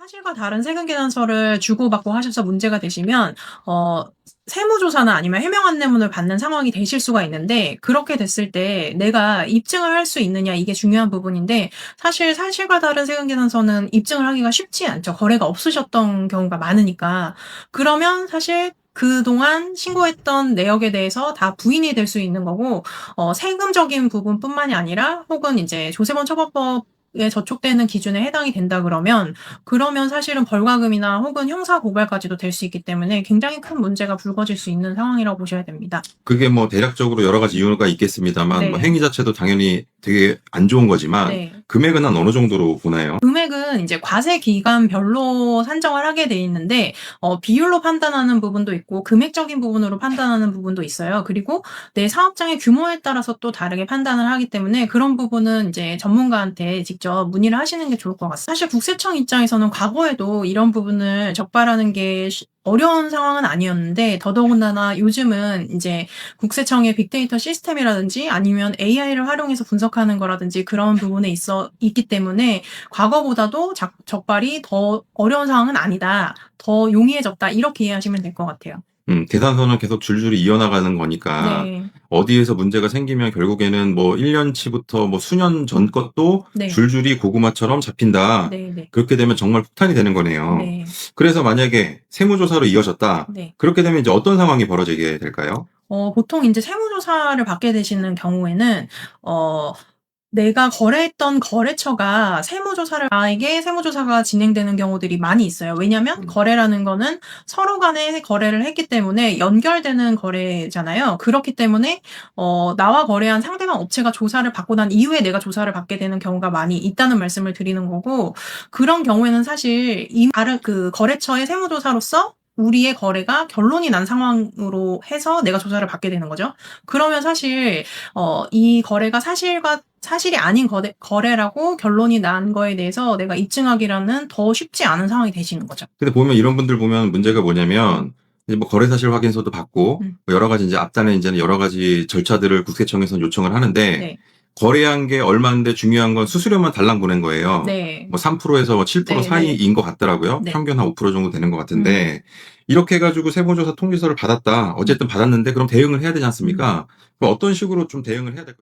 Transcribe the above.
사실과 다른 세금 계산서를 주고받고 하셔서 문제가 되시면 어 세무조사나 아니면 해명 안내문을 받는 상황이 되실 수가 있는데, 그렇게 됐을 때 내가 입증을 할 수 있느냐, 이게 중요한 부분인데, 사실 사실과 다른 세금 계산서는 입증을 하기가 쉽지 않죠. 거래가 없으셨던 경우가 많으니까. 그러면 사실 그동안 신고했던 내역에 대해서 다 부인이 될 수 있는 거고, 세금적인 부분뿐만이 아니라 혹은 이제 조세범 처벌법에 저촉되는 기준에 해당이 된다 그러면 사실은 벌과금이나 혹은 형사 고발까지도 될 수 있기 때문에 굉장히 큰 문제가 불거질 수 있는 상황이라고 보셔야 됩니다. 그게 뭐 대략적으로 여러 가지 이유가 있겠습니다만, 뭐 네. 행위 자체도 당연히 되게 안 좋은 거지만, 네. 금액은 한 어느 정도로 보나요? 금액은 이제 과세 기간별로 산정을 하게 돼 있는데, 비율로 판단하는 부분도 있고 금액적인 부분으로 판단하는 부분도 있어요. 그리고 내 사업장의 규모에 따라서 또 다르게 판단을 하기 때문에 그런 부분은 이제 전문가한테 직접 문의를 하시는 게 좋을 것 같습니다. 사실 국세청 입장에서는 과거에도 이런 부분을 적발하는 게 어려운 상황은 아니었는데, 더더군다나 요즘은 이제 국세청의 빅데이터 시스템이라든지 아니면 AI를 활용해서 분석하는 거라든지 그런 부분에 있기 때문에 과거보다도 적발이 더 어려운 상황은 아니다, 더 용이해졌다, 이렇게 이해하시면 될 것 같아요. 계산서는 계속 줄줄이 이어나가는 거니까, 네. 어디에서 문제가 생기면 결국에는 뭐 1년치부터 뭐 수년 전 것도 네. 줄줄이 고구마처럼 잡힌다. 네. 그렇게 되면 정말 폭탄이 되는 거네요. 네. 그래서 만약에 세무조사로 이어졌다. 네. 그렇게 되면 이제 어떤 상황이 벌어지게 될까요? 보통 이제 세무조사를 받게 되시는 경우에는 내가 거래했던 거래처가 나에게 세무조사가 진행되는 경우들이 많이 있어요. 왜냐면 거래라는 거는 서로 간에 거래를 했기 때문에 연결되는 거래잖아요. 그렇기 때문에 나와 거래한 상대방 업체가 조사를 받고 난 이후에 내가 조사를 받게 되는 경우가 많이 있다는 말씀을 드리는 거고, 그런 경우에는 사실 다른 그 거래처의 세무조사로서 우리의 거래가 결론이 난 상황으로 해서 내가 조사를 받게 되는 거죠. 그러면 사실 이 거래가 사실이 아닌 거래라고 결론이 난 거에 대해서 내가 입증하기라는 더 쉽지 않은 상황이 되시는 거죠. 근데 보면 이런 분들 보면 문제가 뭐냐면, 이제 뭐 거래 사실 확인서도 받고, 뭐 여러 가지 이제 앞단에 이제는 여러 가지 절차들을 국세청에서 요청을 하는데, 네. 거래한 게 얼마인데 중요한 건 수수료만 달랑 보낸 거예요. 네. 뭐 3%에서 뭐 7% 네, 사이인 것 같더라고요. 네. 평균 한 5% 정도 되는 것 같은데, 이렇게 해가지고 세무조사 통지서를 받았다. 어쨌든 받았는데 그럼 대응을 해야 되지 않습니까? 그럼 어떤 식으로 좀 대응을 해야 될까요?